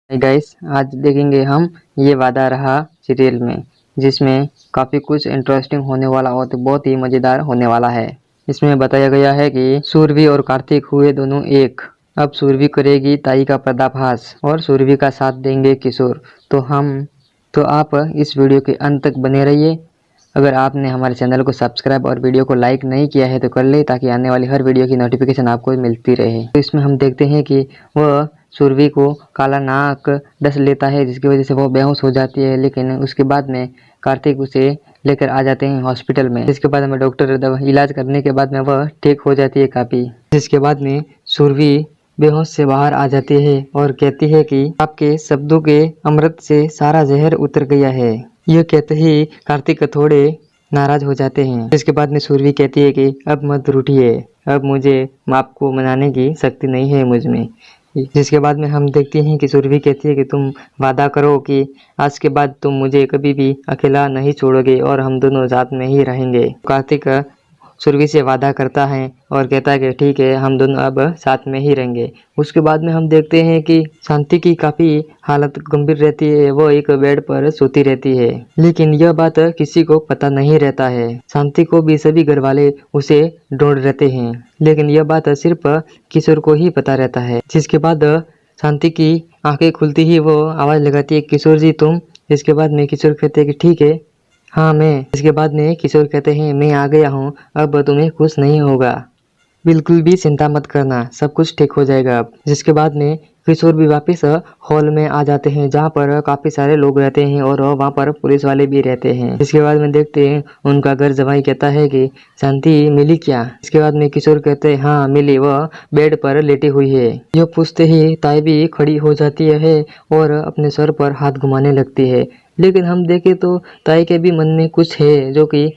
Guys, आज देखेंगे हम ये वादा रहा सीरियल में, जिसमें काफ़ी कुछ इंटरेस्टिंग होने वाला और तो बहुत ही मज़ेदार होने वाला है। इसमें बताया गया है कि सुरभि और कार्तिक हुए दोनों एक। अब सुरभि करेगी ताई का पर्दाफाश और सुरभि का साथ देंगे किशोर। तो आप इस वीडियो के अंत तक बने रहिए। अगर आपने हमारे चैनल को सब्सक्राइब और वीडियो को लाइक नहीं किया है तो कर ले, ताकि आने वाली हर वीडियो की नोटिफिकेशन आपको मिलती रहे। तो इसमें हम देखते हैं कि वह सुरभि को काला नाक डस लेता है, जिसकी वजह से वो बेहोश हो जाती है। लेकिन उसके बाद में कार्तिक उसे लेकर आ जाते हैं हॉस्पिटल में, जिसके बाद में डॉक्टर दवा इलाज करने के बाद में वह ठीक हो जाती है काफ़ी। जिसके बाद में सुरभि बेहोश से बाहर आ जाती है और कहती है कि आपके शब्दों के अमृत से सारा जहर उतर गया है। यह कहते ही कार्तिक थोड़े नाराज हो जाते हैं। इसके बाद में सुरभि कहती है कि अब मत रूठिए, अब मुझे आपको मनाने की शक्ति नहीं है मुझ में। जिसके बाद में हम देखते हैं कि सुरभि कहती है कि तुम वादा करो कि आज के बाद तुम मुझे कभी भी अकेला नहीं छोड़ोगे और हम दोनों साथ में ही रहेंगे। कार्तिक सुरभि से वादा करता है और कहता है कि ठीक है, हम दोनों अब साथ में ही रहेंगे। उसके बाद में हम देखते हैं कि शांति की काफ़ी हालत गंभीर रहती है। वो एक बेड पर सोती रहती है, लेकिन यह बात किसी को पता नहीं रहता है। शांति को भी सभी घर वाले उसे ढूंढ रहते हैं, लेकिन यह बात सिर्फ किशोर को ही पता रहता है। जिसके बाद शांति की आंखें खुलती ही वो आवाज़ लगाती है, किशोर जी तुम। इसके बाद में किशोर कहते हैं कि ठीक है, हाँ मैं। इसके बाद में किशोर कहते हैं मैं आ गया हूँ, अब तुम्हें कुछ नहीं होगा, बिल्कुल भी चिंता मत करना, सब कुछ ठीक हो जाएगा अब। जिसके बाद में किशोर भी वापस हॉल में आ जाते हैं, जहाँ पर काफ़ी सारे लोग रहते हैं और वहाँ पर पुलिस वाले भी रहते हैं। इसके बाद में देखते हैं उनका घर जवाई कहता है कि शांति मिली क्या। इसके बाद में किशोर कहते हैं हाँ मिली, वह बेड पर लेटी हुई है। यह पूछते ही ताई भी खड़ी हो जाती है और अपने सर पर हाथ घुमाने लगती है। लेकिन हम देखें तो ताई के भी मन में कुछ है, जो कि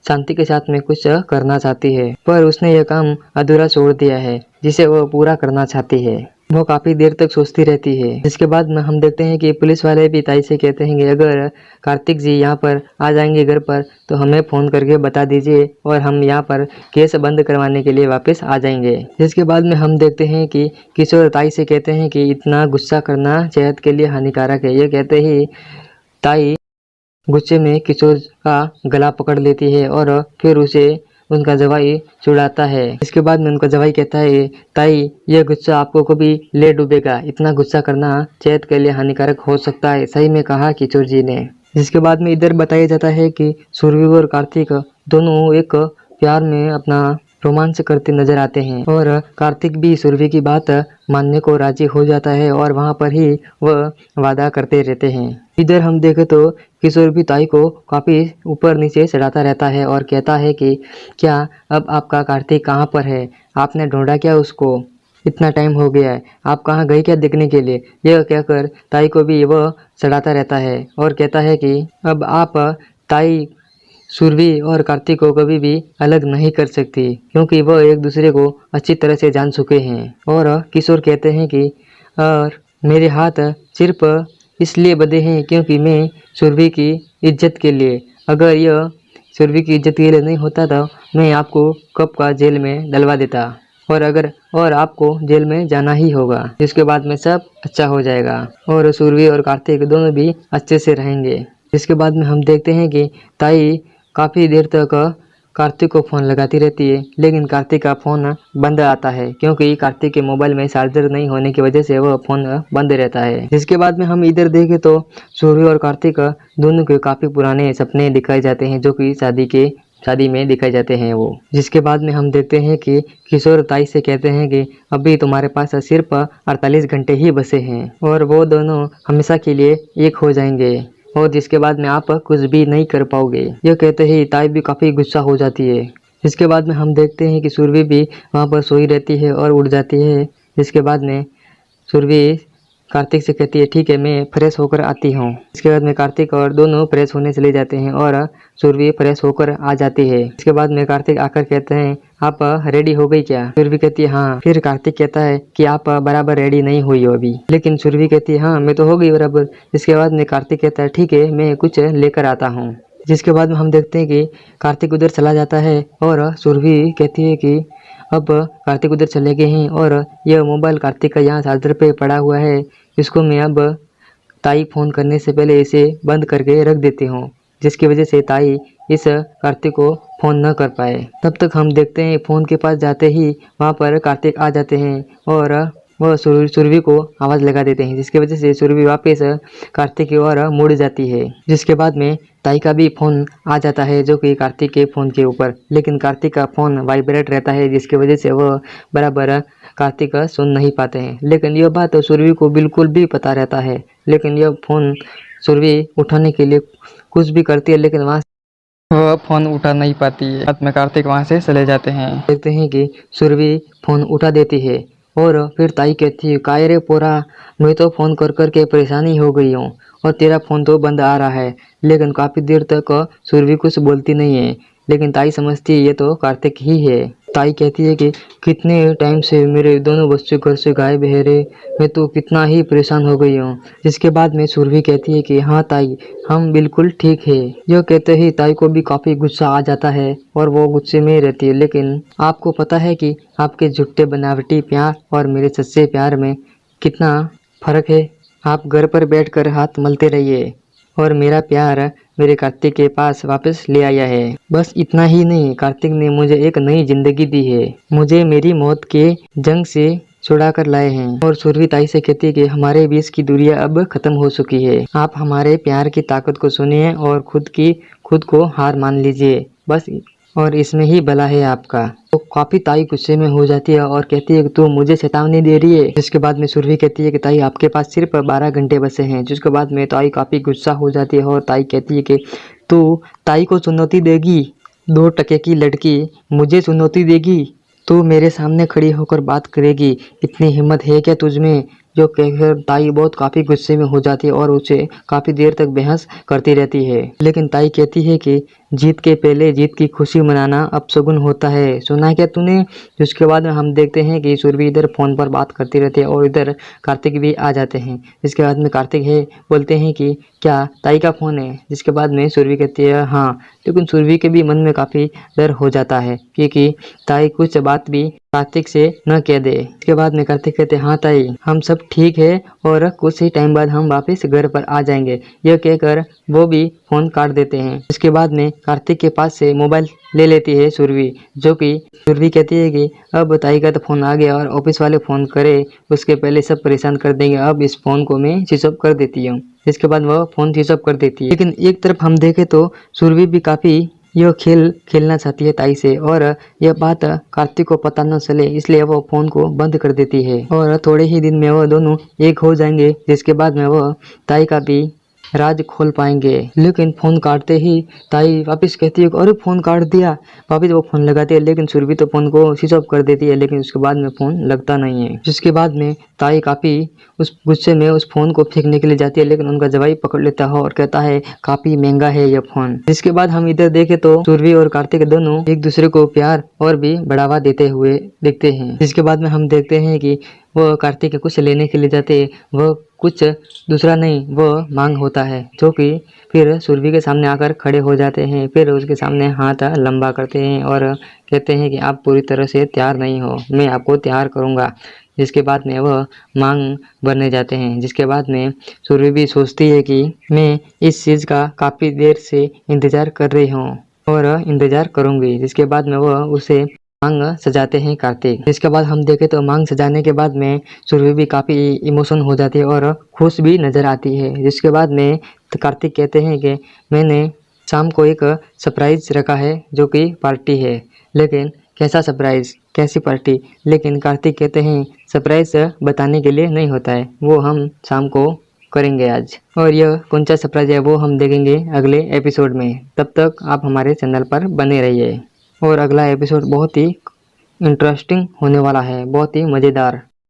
शांति के साथ में कुछ करना चाहती है, पर उसने यह काम अधूरा छोड़ दिया है जिसे वो पूरा करना चाहती है। वो काफी देर तक सोचती रहती है। इसके बाद में हम देखते हैं कि पुलिस वाले भी ताई से कहते हैं कि अगर कार्तिक जी यहाँ पर आ जाएंगे घर पर तो हमें फोन करके बता दीजिए और हम यहाँ पर केस बंद करवाने के लिए वापस आ जाएंगे। इसके बाद में हम देखते हैं कि किशोर ताई से कहते हैं कि इतना गुस्सा करना सेहत के लिए हानिकारक है। ये कहते ही ताई गुस्से में किशोर का गला पकड़ लेती है और फिर उसे उनका जवाई छुड़ाता है। इसके बाद में उनका जवाई कहता है ताई यह गुस्सा आपको कभी ले डूबेगा, इतना गुस्सा करना सेहत के लिए हानिकारक हो सकता है। सही में कहा किशोर जी ने। जिसके बाद में इधर बताया जाता है कि सुरभि और कार्तिक दोनों एक प्यार में अपना रोमांच करते नजर आते हैं और कार्तिक भी सुरभि की बात मानने को राजी हो जाता है और वहां पर ही वह वादा करते रहते हैं। इधर हम देखें तो किशोर भी ताई को काफी ऊपर नीचे चढ़ाता रहता है और कहता है कि क्या अब आपका कार्तिक कहाँ पर है, आपने ढूंढा क्या उसको, इतना टाइम हो गया है, आप कहाँ गई क्या देखने के लिए। यह कहकर ताई को भी वह चढ़ाता रहता है और कहता है कि अब आप ताई सुरभि और कार्तिक को कभी भी अलग नहीं कर सकती, क्योंकि वह एक दूसरे को अच्छी तरह से जान चुके हैं। और किशोर कहते हैं कि और मेरे हाथ सिर्फ इसलिए बंधे हैं क्योंकि मैं सुरभि की इज्जत के लिए, अगर यह सुरभि की इज्जत के लिए नहीं होता तो मैं आपको कब का जेल में डलवा देता और आपको जेल में जाना ही होगा। इसके बाद में सब अच्छा हो जाएगा और सुरभि और कार्तिक दोनों भी अच्छे से रहेंगे। इसके बाद में हम देखते हैं कि ताई काफ़ी देर तक कार्तिक को फ़ोन लगाती रहती है, लेकिन कार्तिक का फ़ोन बंद आता है क्योंकि कार्तिक के मोबाइल में चार्जर नहीं होने की वजह से वह फ़ोन बंद रहता है। जिसके बाद में हम इधर देखें तो सूर्य और कार्तिक दोनों के काफ़ी पुराने सपने दिखाए जाते हैं, जो कि शादी में दिखाए जाते हैं वो। जिसके बाद में हम देखते हैं कि किशोर ताई से कहते हैं कि अभी तुम्हारे पास सिर्फ 48 घंटे ही बचे हैं और वो दोनों हमेशा के लिए एक हो जाएंगे और जिसके बाद में आप कुछ भी नहीं कर पाओगे। यह कहते ही ताई भी काफ़ी गुस्सा हो जाती है। इसके बाद में हम देखते हैं कि सुरभि भी वहाँ पर सोई रहती है और उठ जाती है। इसके बाद में सुरभि कार्तिक से कहती है ठीक है, मैं फ्रेश होकर आती हूँ। इसके बाद में कार्तिक और दोनों फ्रेश होने चले जाते हैं और सुरभि फ्रेश होकर आ जाती है। इसके बाद में कार्तिक आकर कहते हैं आप रेडी हो गई क्या। सुरभि कहती है हाँ। फिर कार्तिक कहता है कि आप बराबर रेडी नहीं हुई हो अभी, लेकिन सुरभि कहती है हाँ मैं तो हो गई बराबर। इसके बाद में कार्तिक कहता है ठीक है, मैं कुछ लेकर आता हूँ। जिसके बाद में हम देखते हैं कि कार्तिक उधर चला जाता है और सुरभि कहती है कि अब कार्तिक उधर चले गए हैं और यह मोबाइल कार्तिक का यहाँ चार्जर पे पड़ा हुआ है, इसको मैं अब ताई फ़ोन करने से पहले इसे बंद करके रख देती हूँ, जिसकी वजह से ताई इस कार्तिक को फ़ोन न कर पाए। तब तक हम देखते हैं फ़ोन के पास जाते ही वहाँ पर कार्तिक आ जाते हैं और वह सुरभि को आवाज़ लगा देते हैं, जिसकी वजह से सुरभि वापस कार्तिक की ओर मुड़ जाती है। जिसके बाद में ताई का भी फ़ोन आ जाता है जो कि कार्तिक के फ़ोन के ऊपर, लेकिन कार्तिक का फ़ोन वाइब्रेट रहता है, जिसकी वजह से वह बराबर कार्तिक का सुन नहीं पाते हैं। लेकिन यह बात सुरभि को बिल्कुल भी पता रहता है, लेकिन यह फ़ोन सुरभि उठाने के लिए कुछ भी करती है, लेकिन वह फ़ोन उठा नहीं पाती है। बाद में कार्तिक वहाँ से चले जाते हैं। देखते हैं कि सुरभि फ़ोन उठा देती है और फिर ताई कहती है, काय रे पोरा, मैं तो फ़ोन कर कर के परेशानी हो गई हूँ और तेरा फ़ोन तो बंद आ रहा है। लेकिन काफ़ी देर तक सुरभि कुछ बोलती नहीं है, लेकिन ताई समझती है ये तो कार्तिक ही है। ताई कहती है कि कितने टाइम से मेरे दोनों बच्चे घर से गायब है रे, मैं तो कितना ही परेशान हो गई हूँ। जिसके बाद में सुरभि कहती है कि हाँ ताई, हम बिल्कुल ठीक है। यह कहते ही ताई को भी काफ़ी गुस्सा आ जाता है और वो गुस्से में रहती है। लेकिन आपको पता है कि आपके झूठे बनावटी प्यार और मेरे सच्चे प्यार में कितना फ़र्क है। आप घर पर बैठकर हाथ मलते रहिए और मेरा प्यार मेरे कार्तिक के पास वापस ले आया है। बस इतना ही नहीं, कार्तिक ने मुझे एक नई जिंदगी दी है, मुझे मेरी मौत के जंग से छुड़ा कर लाए हैं। और सुरभि ताई से कहती है कि हमारे बीच की दूरियां अब खत्म हो चुकी है, आप हमारे प्यार की ताकत को सुनिए और खुद को हार मान लीजिए, बस और इसमें ही भला है आपका। तो काफी ताई गुस्से में हो जाती है और कहती है कि तू मुझे चेतावनी दे रही है। जिसके बाद में सुरभि कहती है कि ताई आपके पास सिर्फ 12 घंटे बचे हैं। जिसके बाद में ताई काफी गुस्सा हो जाती है और ताई कहती है कि तू ताई को चुनौती देगी, 2 टके की लड़की मुझे चुनौती देगी, तू मेरे सामने खड़ी होकर बात करेगी, इतनी हिम्मत है क्या तुझ में? जो कहकर ताई बहुत काफ़ी गुस्से में हो जाती है और उसे काफ़ी देर तक बहस करती रहती है। लेकिन ताई कहती है कि जीत के पहले जीत की खुशी मनाना अपशगुन होता है, सुना है क्या तूने? जिसके बाद में हम देखते हैं कि सुरभि इधर फ़ोन पर बात करती रहती है और इधर कार्तिक भी आ जाते हैं। इसके बाद में कार्तिक है बोलते हैं कि क्या ताई का फ़ोन है? जिसके बाद में सुरभि कहती है हाँ, लेकिन सुरभि के भी मन में काफ़ी डर हो जाता है क्योंकि ताई कुछ बात भी कार्तिक से न कह दे। इसके बाद में कार्तिक कहते हैं हाँ ताई, हम सब ठीक है और कुछ ही टाइम बाद हम वापस घर पर आ जाएंगे। यह कहकर वो भी फ़ोन काट देते हैं। इसके बाद में कार्तिक के पास से मोबाइल ले लेती है सुरभि, जो कि सुरभि कहती है कि अब ताई का तो फ़ोन आ गया और ऑफिस वाले फ़ोन करे उसके पहले सब परेशान कर देंगे, अब इस फ़ोन को मैं स्विच ऑफ कर देती हूँ। इसके बाद वह फ़ोन स्विच ऑफ कर देती है। लेकिन एक तरफ हम देखें तो सुरभि भी काफ़ी यह खेल खेलना चाहती है ताई से और यह बात कार्तिक को पता न चले, इसलिए वो फ़ोन को बंद कर देती है और थोड़े ही दिन में वह दोनों एक हो जाएंगे। जिसके बाद में वह ताई का भी राज खोल पाएंगे। लेकिन फ़ोन काटते ही ताई वापस कहती है अरे फ़ोन काट दिया, वापस वो फ़ोन लगाती है, लेकिन सुरभि तो फ़ोन को स्विच ऑफ कर देती है, लेकिन उसके बाद में फ़ोन लगता नहीं है। जिसके बाद में ताई काफ़ी उस गुस्से में उस फ़ोन को फेंकने के लिए जाती है, लेकिन उनका जवाई पकड़ लेता है और कहता है काफ़ी महंगा है यह फ़ोन। जिसके बाद हम इधर देखें तो सुरभि और कार्तिक दोनों एक दूसरे को प्यार और भी बढ़ावा देते हुए दिखते हैं। जिसके बाद में हम देखते हैं कि वो कार्तिक कुछ लेने के लिए जाते हैं, वह कुछ दूसरा नहीं वो मांग होता है, जो कि फिर सुरभि के सामने आकर खड़े हो जाते हैं। फिर उसके सामने हाथ लंबा करते हैं और कहते हैं कि आप पूरी तरह से तैयार नहीं हो, मैं आपको तैयार करूंगा। जिसके बाद में वह मांग भरने जाते हैं। जिसके बाद में सुरभि भी सोचती है कि मैं इस चीज़ का काफ़ी देर से इंतज़ार कर रही हूँ और इंतज़ार करूँगी। जिसके बाद में वह उसे मांग सजाते हैं कार्तिक। इसके बाद हम देखें तो मांग सजाने के बाद में सुरभि भी काफ़ी इमोशन हो जाती है और खुश भी नज़र आती है। जिसके बाद में कार्तिक कहते हैं कि मैंने शाम को एक सरप्राइज़ रखा है जो कि पार्टी है, लेकिन कैसा सरप्राइज़, कैसी पार्टी? लेकिन कार्तिक कहते हैं सरप्राइज़ बताने के लिए नहीं होता है, वो हम शाम को करेंगे आज। और यह कौन सा सरप्राइज़ है वो हम देखेंगे अगले एपिसोड में। तब तक आप हमारे चैनल पर बने रहिए और अगला एपिसोड बहुत ही इंटरेस्टिंग होने वाला है, बहुत ही मज़ेदार।